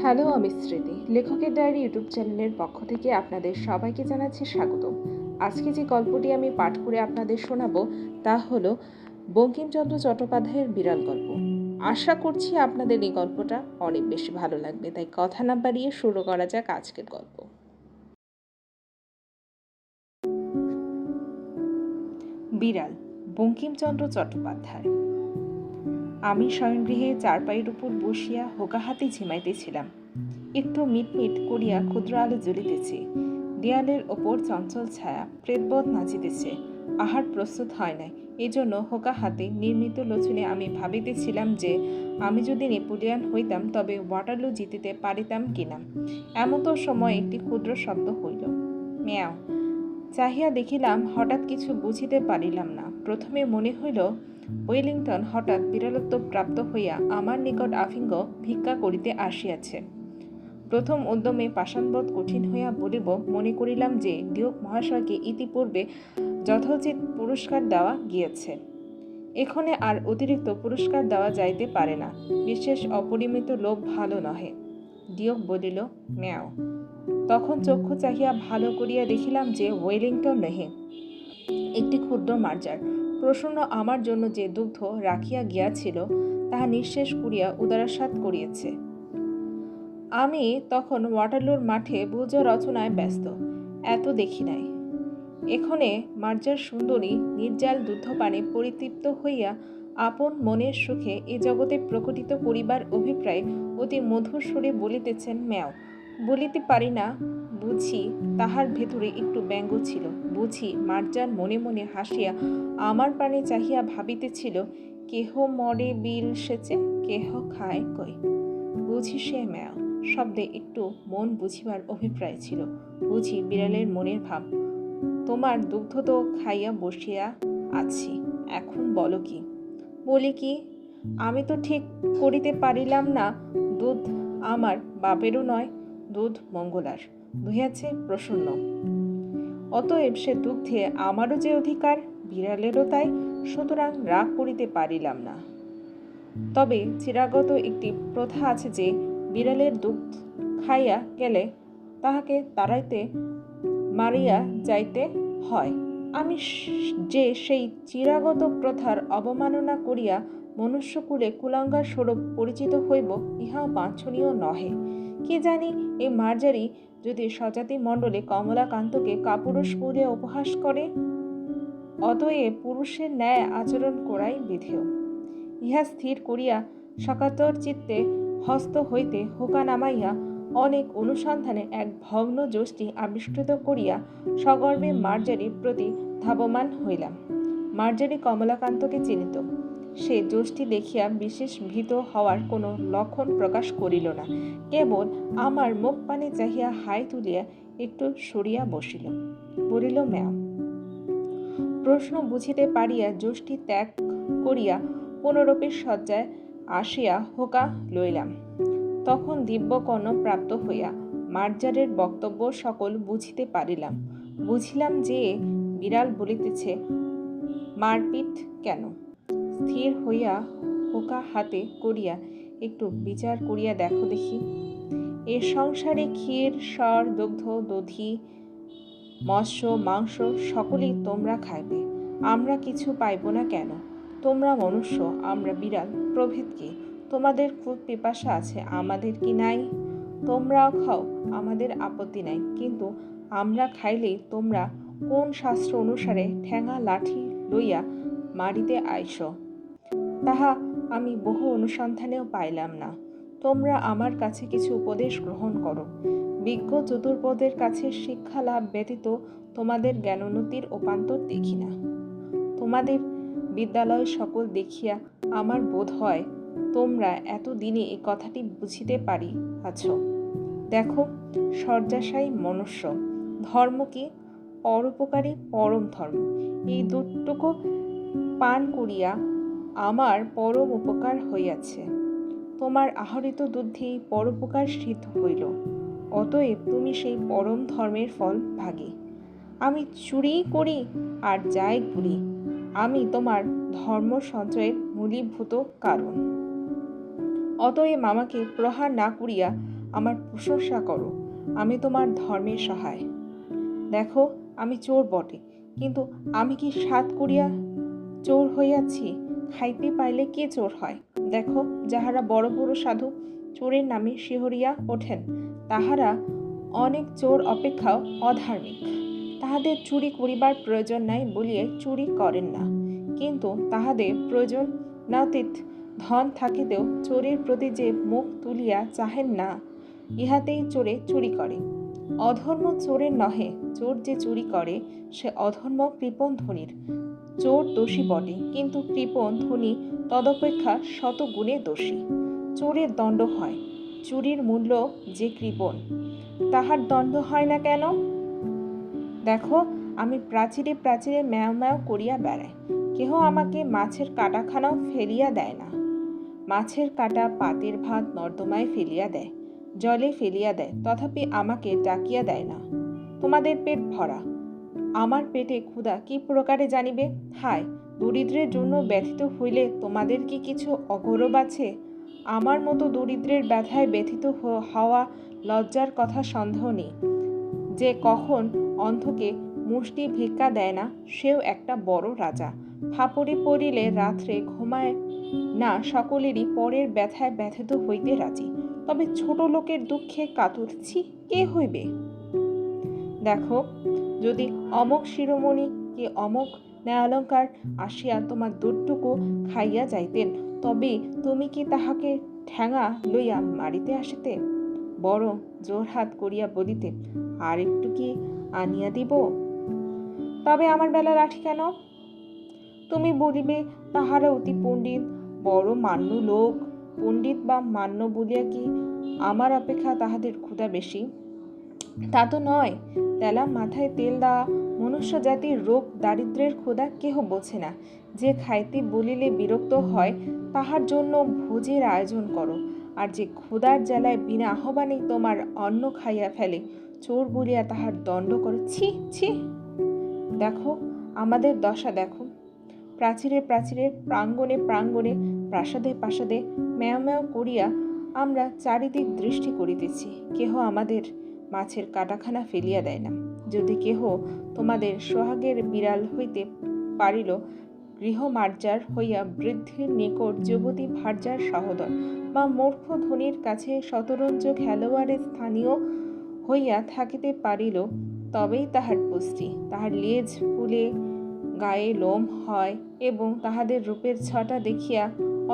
Hello, আমি স্মৃতি। লেখকের ডায়েরি ইউটিউব চ্যানেলের পক্ষ থেকে আপনাদের সবাইকে জানাচ্ছি স্বাগতম। আজকে যে গল্পটি আমি পাঠ করে আপনাদের শোনাবো তা হলো বঙ্কিমচন্দ্র চট্টোপাধ্যায়ের বিড়াল গল্প। আশা করছি আপনাদের এই গল্পটা অনেক বেশি ভালো লাগবে, তাই কথা না বাড়িয়ে শুরু করা যাক আজকের গল্প। বিড়াল, বঙ্কিমচন্দ্র চট্টোপাধ্যায়। আমি শয়নগৃহে চারপাইয়ের উপর বসিয়া হোকা হাতে ঝিমাইতেছিলাম। একটু মিটমিট করিয়া ক্ষুদ্র আলো জ্বলিতেছে। দেয়ালের ওপর চঞ্চল ছায়া প্রেতবৎ নাচিতেছে। আহার প্রস্তুত হয় নাই, এজন্য হোকা হাতে নির্মিত লোচনে আমি ভাবিতেছিলাম যে আমি যদি নেপোলিয়ান হইতাম তবে ওয়াটারলু জিতিতে পারিতাম কিনা। এমতো সময় একটি ক্ষুদ্র শব্দ হইল, মেয়াও। চাহিয়া দেখিলাম, হঠাৎ কিছু বুঝিতে পারিলাম না। প্রথমে মনে হইল ওয়েলিংটন হঠাৎ বিড়ালত্ব প্রাপ্ত হইয়া আমার নিকট আফিঙ্গ ভিক্ষা করিতে আসিয়াছে। প্রথম উদ্যমে পাষাণবোধ কঠিন হইয়া বলিব মনে করিলাম যে ডিওক মহাশয়কে ইতিপূর্বে যথোচিত পুরস্কার দেওয়া গিয়াছে, এখানে আর অতিরিক্ত পুরস্কার দেওয়া যাইতে পারে না। বিশেষ অপরিমিত লোভ ভালো নহে। ডিওক বলিল, ম্যাও। তখন চক্ষু চাহিয়া ভালো করিয়া দেখিলাম যে ওয়েলিংটন নহে, একটি ক্ষুদ্র মার্জার। প্রসন্ন আমার জন্য যে দুগ্ধ রাখিয়া গিয়াছিল তাহা নিঃশেষ করিয়া উদারস্বাদ করিয়াছে। আমি তখন ওয়াটারলুর মাঠে ভুজ রচনায় ব্যস্ত, এত দেখি নাই। এখানে মার্জার সুন্দরী নির্জাল দুগ্ধপানে পরিতৃপ্ত হইয়া আপন মনের সুখে এ জগতে প্রকটিত করিবার অভিপ্রায় অতি মধুর সুরে বলিতেছেন ম্যাও। বলিতে পারি না, বুঝি তাহার ভেতরে একটু ব্যঙ্গ ছিল। বুঝি মার্জার মনে মনে হাসিয়া আমার প্রাণে চাহিয়া ভাবিতেছিল, কেহ মরে বিল সেচে, কেহ খায় কই। বুঝি সে ম্যাও শব্দে একটু মন বুঝিবার অভিপ্রায় ছিল। বুঝি বিড়ালের মনের ভাব। তোমার দুগ্ধ তো খাইয়া বসিয়া আছি, এখন বলো কি? বলি কি, আমি তো ঠিক করিতে পারিলাম না, দুধ আমার বাপেরও নয়, দুধ মঙ্গলার, দুহিয়াছে প্রসন্ন। অতএব সে দুগ্ধে আমারও যে অধিকার, বিড়ালেরও তাই, সুতরাং রাগ করিতে পারিলাম না। তবে চিরাগত একটি প্রথা আছে যে বিড়ালের দুধ খাইয়া গেলে তাহাকে তাড়াইতে মারিয়া যাইতে হয়। আমি যে সেই চিরাগত প্রথার অবমাননা করিয়া মনুষ্যকুলে কুলাঙ্গার স্বরূপ পরিচিত হইব, ইহাও বাঞ্ছনীয় নহে। কি জানি এই মার্জারি যদি স্বজাতি মণ্ডলে কমলাকান্তকে কাপুরুষ বলিয়া উপহাস করে, অতএব পুরুষের ন্যায় আচরণ করাই বিধেয়। ইহা স্থির করিয়া সকাতর চিত্তে হস্ত হইতে হোকা নামাইয়া অনেক অনুসন্ধানে এক ভগ্ন যষ্টি আবিষ্কৃত করিয়া সগর্বে মার্জারির প্রতি ধাবমান হইলাম। মার্জারি কমলাকান্তকে চিনিত। সে যষ্টি দেখিয়া বিশেষ ভীত হওয়ার কোনো লক্ষণ প্রকাশ করিল না, কেবল আমার মুখ পানে চাহিয়া হাই তুলিয়া একটু সরিয়া বসিল। বলিল, ম্যাও। প্রশ্ন বুঝিতে পারিয়া যষ্টি ত্যাগ করিয়া পুনরূপে শয্যায় আসিয়া হোকা লইলাম। তখন দিব্যকর্ণ প্রাপ্ত হইয়া মার্জারের বক্তব্য সকল বুঝিতে পারিলাম। বুঝিলাম যে বিড়াল বলিতেছে, মারপিট কেন? স্থির হইয়া হোকা হাতে করিয়া একটু বিচার করিয়া দেখো দেখি। এ সংসারে ক্ষীর, সর, দুগ্ধ, দধি, মৎস্য, মাংস সকলেই তোমরা খাইবে, আমরা কিছু পাইব না কেন? তোমরা মনুষ্য, আমরা বিড়াল, প্রভেদ কি? তোমাদের খুব পিপাসা আছে, আমাদের কি নাই? তোমরাও খাও, আমাদের আপত্তি নাই, কিন্তু আমরা খাইলেই তোমরা কোন শাস্ত্র অনুসারে ঠ্যাঙা লাঠি লইয়া মারিতে আইস, তাহা আমি বহু অনুসন্ধানেও পাইলাম না। তোমরা আমার কাছে কিছু উপদেশ গ্রহণ করো। বিজ্ঞ চতুর্পদের কাছে শিক্ষা লাভ ব্যতীত তোমাদের জ্ঞানোন্নতির উপান্তর দেখি না। তোমাদের বিদ্যালয় সকল দেখিয়া আমার বোধ হয় তোমরা এতদিনে এই কথাটি বুঝিতে পারিয়াছ। দেখো, শয্যাশায়ী মনুষ্য ধর্ম কি? পরোপকারী পরম ধর্ম। এই দুটুকু পান করিয়া আমার পরম উপকার হইয়াছে। তোমার আহরিত দুধেই পরোপকার সিদ্ধ হইল, অতএব তুমি সেই পরম ধর্মের ফল ভাগী। আমি চুরি করি আর যাই করি, আমি তোমার ধর্ম সঞ্চয়ের মূলীভূত কারণ। অতএব আমাকে প্রহার না করিয়া আমার প্রশংসা করো, আমি তোমার ধর্মের সহায়। দেখো, আমি চোর বটে, কিন্তু আমি কি সাধ করিয়া চোর হইয়াছি? খাইতে পাইলে কে চোর হয়? দেখো, যাহারা বড় বড় সাধু চোরের নামে শিহরিয়া ওঠেন, তাহারা অনেক চোর অপেক্ষাও অধার্মিক। তাহাদের চুরি করিবার প্রয়োজন নাই বলিয়া চুরি করেন না, কিন্তু তাহাদের প্রয়োজন নাতীত ধন থাকিতেও চোরের প্রতি যে মুখ তুলিয়া চাহেন না, ইহাতেই চোরে চুরি করে। অধর্ম চোরের নহে, চোর যে চুরি করে সে অধর্ম কৃপণ ধনীর। চোর দোষী বটে, কিন্তু কৃপণ ধনী তদপেক্ষা শত গুণে দোষী। চোরের দণ্ড হয়, চুরির মূল্য যে কৃপণ, তাহার দণ্ড হয় না কেন? দেখো, আমি প্রাচীরে প্রাচীরে ম্যাও ম্যাও করিয়া বেড়াই, কেহ আমাকে মাছের কাটাখানাও ফেলিয়া দেয় না। মাছের কাটা পাতের ভাত নর্দমায় ফেলিয়া দেয়, জলে ফেলিয়া দেয়, তথাপি আমাকে ডাকিয়া দেয় না। তোমাদের পেট ভরা, আমার পেটে ক্ষুধা কি প্রকারে জানিবে? হায়, দরিদ্রের জন্য ব্যথিত হইলে তোমাদের কি কিছু অগৌরব আছে? আমার মতো দরিদ্রের ব্যথায় ব্যথিত হওয়া লজ্জার কথা সন্দেহ নেই। যে কখন অন্ধকে মুষ্টি ভিক্ষা দেয় না, সেও একটা বড় রাজা। ফাপড়ে পড়িলে রাত্রে ঘুমায় না সকলেরই পরের ব্যথায় ব্যথিত হইতে রাজি, তবে ছোট লোকের দুঃখে কাতরছি কে হইবে? দেখো, যদি অমক শিরোমণি কি অমক ন্যায়ালঙ্কার আসিয়া তোমার দুধটুকু খাইয়া যাইতেন, তবে তুমি কি তাহাকে ঠ্যাঙা লইয়া মারিতে আসিতে? বড় জোরহাত করিয়া বলিতে, আর একটু কি আনিয়া দিব? তবে আমার বেলা লাঠি কেন? তুমি বলিবে, তাহারা অতি পণ্ডিত, বড় মান্য লোক। পণ্ডিত বা মান্য বলিয়া কি আমার অপেক্ষা তাহাদের ক্ষুধা বেশি? তা তো নয়। তেলা মাথায় তেল দেওয়া মনুষ্য জাতির রোগ দারিদ্রের ক্ষুধা কেহ বোঝে না। যে খাইতে বলিলে বিরক্ত হয়, তাহার জন্য ভোজের আয়োজন করো। আর যে ক্ষুধার জ্বালায় বিনা আহ্বানে তোমার অন্ন খাইয়া ফেলে, চোর বলিয়া তাহার দণ্ড করো। ছি ছি! দেখো, আমাদের দশা দেখো। প্রাচীরে প্রাচীরে, প্রাঙ্গণে প্রাঙ্গণে, প্রাসাদে প্রাসাদে ম্যাও ম্যাও করিয়া আমরা চারিদিক দৃষ্টি করিতেছি, কেহ আমাদের মাছের কাটাখানা ফেলিয়া দেয় না। যদি কেহ তোমাদের সোহাগের বিড়াল হইতে পারিল, গৃহমার্জার হইয়া বৃদ্ধির নিকট যুবতী ভার্যার সহোদর, বা মূর্খ ধনীর কাছে শতরঞ্জ খেলোয়াড়ের স্থানীয় হইয়া থাকিতে পারিল, তবেই তাহার পুষ্টি। তাহার লেজ ফুলে গায়ে লোম হয়, এবং তাহাদের রূপের ছটা দেখিয়া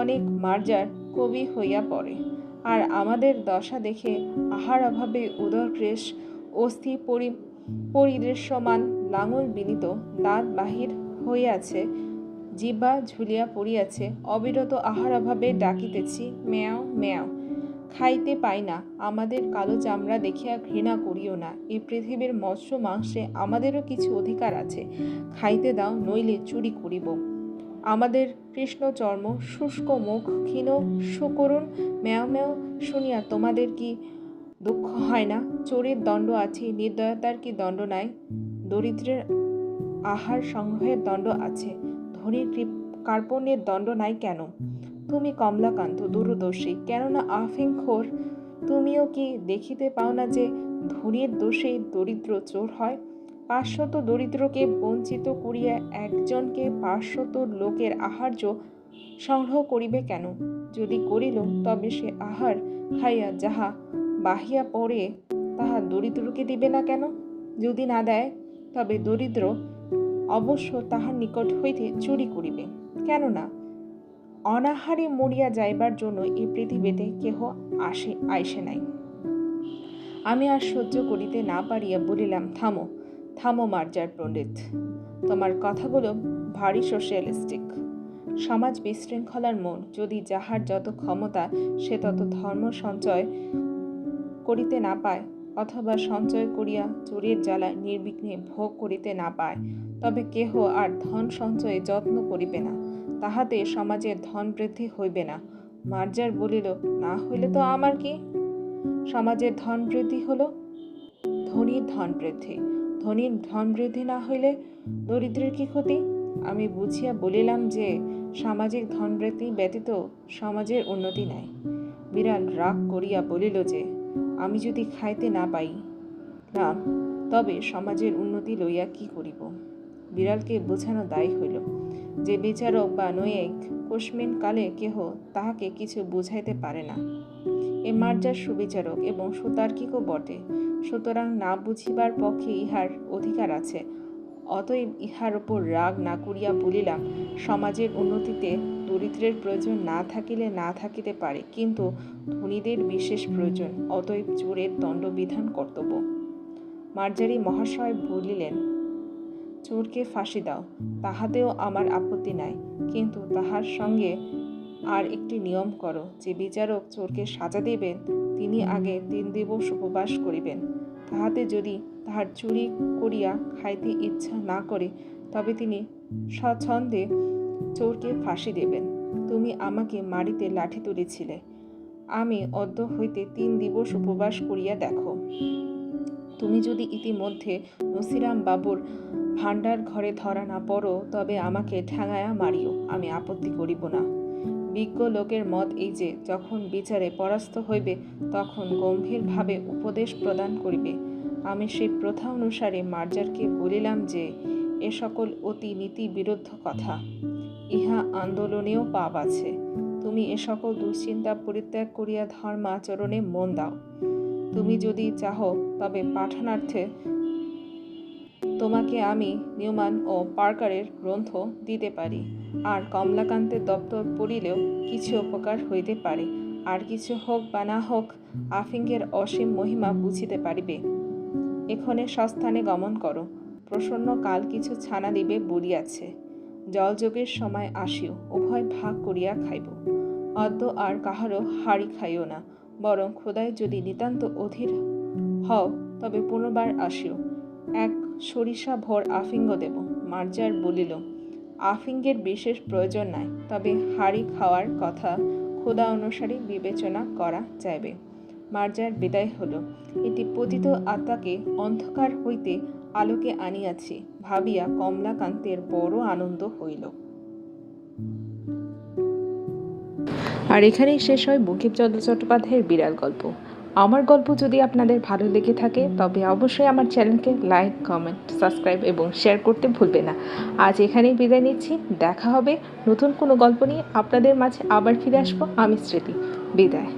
অনেক মার্জার কবি হইয়া পড়ে। আর আমাদের দশা দেখে আহার অভাবে উদরক্রেশ, অস্থি পরিদৃশ্যমান, লাঙল বিনীত, দাঁত বাহির হইয়াছে, জিহ্বা ঝুলিয়া পড়িয়াছে, অবিরত আহার অভাবে ডাকিতেছি ম্যাও ম্যাও। খাইতে পাই না, আমাদের কালো চামড়া দেখিয়া ঘৃণা করিও না। এই পৃথিবীর মৎস্য মাংসে আমাদেরও কিছু অধিকার আছে, খাইতে দাও, নইলে চুরি করিব। আমাদের কৃষ্ণ চর্ম, শুষ্ক মুখ, ক্ষীণ সুকরুণ ম্যাও ম্যাও শুনিয়া তোমাদের কি দুঃখ হয় না? চোরের দণ্ড আছে, নির্দয়তার কি দণ্ড নাই? দরিদ্রের আহার সংগ্রহের দণ্ড আছে, ধনীর কার্পণ্যের দণ্ড নাই কেন? তুমি কমলাকান্ত দূরদর্শী, কেননা আফিংখোর, তুমিও কি দেখিতে পাও না যে ধনীর দোষেই দরিদ্র চোর হয়? 500 দরিদ্রকে বঞ্চিত করিয়া একজনকে 500 লোকের আহার্য সংগ্রহ করিবে কেন? যদি করিল, তবে সে আহার খাইয়া যাহা বাহিয়া পড়ে, তাহা দরিদ্রকে দিবে না কেন? যদি না দেয়, তবে দরিদ্র অবশ্য তাহার নিকট হইতে চুরি করিবে। কেননা অনাহারে মরিয়া যাইবার জন্য এই পৃথিবীতে কেহ আইসে নাই। আমি আর সহ্য করিতে না পারিয়া বলিলাম, থামো থামো মার্জার পণ্ডিত, তোমার কথাগুলো ভারী সোশ্যালিস্টিক। সমাজ বিশৃঙ্খলার মন। যদি যাহার যত ক্ষমতা সে তত ধর্ম সঞ্চয় করিতে না পায়, অথবা সঞ্চয় করিয়া চোরের জ্বালায় নির্বিঘ্নে ভোগ করিতে না পায়, তবে কেহ আর ধন সঞ্চয়ে যত্ন করিবে না, তাহাতে সমাজের ধন বৃদ্ধি হইবে না। মার্জার বলিল, না হইলে তো আমার কি? সমাজের ধন বৃদ্ধি হলো ধনীর ধন বৃদ্ধি, ধনীর ধন বৃদ্ধি না হইলে দরিদ্রের কি ক্ষতি? আমি বুঝিয়া বলিলাম যে সামাজিক ধন বৃদ্ধি ব্যতীত সমাজের উন্নতি নাই। বিড়াল রাগ করিয়া বলিল যে, আমি যদি খাইতে না পাইলাম তবে সমাজের উন্নতি লইয়া কি করিব? বিড়ালকে বোঝানো দায় হইল যে বিচারক বা নৈয়িক কোশমিন কালে কেহ তাহাকে কিছু বুঝাইতে পারে না। এ মার্জার সুবিচারক এবং সুতার্কিকও বটে, সুতরাং না বুঝিবার পক্ষে ইহার অধিকার আছে। অতএব ইহার উপর রাগ না করিয়া বলিলাম, সমাজের উন্নতিতে দরিদ্রের প্রয়োজন না থাকিলে না থাকিতে পারে, কিন্তু ধনীদের বিশেষ প্রয়োজন, অতএব চোরের দণ্ডবিধান কর্তব্য। মার্জারি মহাশয় বলিলেন, চোরকে ফাঁসি দাও, তাহাতেও আমার আপত্তি নাই, কিন্তু তাহার সঙ্গে আর একটি নিয়ম করো, যে বিচারক চোরকে সাজা দিবেন তিনি আগে 3 দিবস উপবাস করিবেন। তাহাতে যদি তাহার চুরি করিয়া খাইতে ইচ্ছা না করে তবে তিনি স্বচ্ছন্দে চোরকে ফাঁসি দেবেন। তুমি আমাকে মারিতে লাঠি তুলেছিলে, আমি অদ্য হইতে 3 দিবস উপবাস করিয়া দেখো। তুমি যদি ইতিমধ্যে নসিরাম বাবুর ভাণ্ডার ঘরে ধরা না পড়ো তবে আমাকে ঠ্যাঙায়া মারিও, আমি আপত্তি করিব না। বিজ্ঞ লোকের মত এই যে, যখন বিচারে পরাস্ত হইবে তখন গম্ভীরভাবে উপদেশ প্রদান করিবে। আমি সেই প্রথা অনুসারে মার্জারকে বলিলাম যে, এ সকল অতি নীতি বিরুদ্ধ কথা, ইহা আন্দোলনেও পাপ আছে। তুমি এ সকল দুশ্চিন্তা পরিত্যাগ করিয়া ধর্মাচরণে মন দাও। তুমি যদি চাহ তবে পাঠানার্থে তোমাকে আমি নিউম্যান ও পার্কারের গ্রন্থ দিতে পারি, আর কমলাকান্তের দপ্তর পড়িলেও কিছু উপকার হইতে পারে। আর কিছু হোক বা না হোক, আফিংয়ের অসীম মহিমা বুঝিতে পারিবে। এক্ষণে স্বস্থানে গমন করো, প্রসন্ন কাল কিছু ছানা দিবে বলিয়াছে। জলযোগের সময় আসিও, উভয় ভাগ করিয়া খাইব। অদ্য আর কাহারও হাড়ি খাইও না, বরং ক্ষুধায় যদি নিতান্ত অধীর হও তবে পুনর্বার আসিও, এক সরিষা ভোর আফিঙ্গ দেব। মার্জার বলিল, আফিঙ্গের বিশেষ প্রয়োজন নাই, তবে হাড়ি খাওয়ার কথা ক্ষুধা অনুসারে বিবেচনা করা যাইবে। মার্জার বিদায় হল। এটি পতিত আত্মাকে অন্ধকার হইতে আলোকে আনিয়াছি ভাবিয়া কমলাকান্তের বড় আনন্দ হইল। আর এখানেই শেষ হয় বঙ্কিমচন্দ্র চট্টোপাধ্যায়ের বিড়াল গল্প। আমার গল্প যদি আপনাদের ভালো লেগে থাকে তবে অবশ্যই আমার চ্যানেলকে লাইক, কমেন্ট, সাবস্ক্রাইব এবং শেয়ার করতে ভুলবে না। আজ এখানেই বিদায় নিচ্ছি। দেখা হবে নতুন কোনো গল্প নিয়ে। আপনাদের মাঝে আবার ফিরে আসবো আমি, স্মৃতি। বিদায়।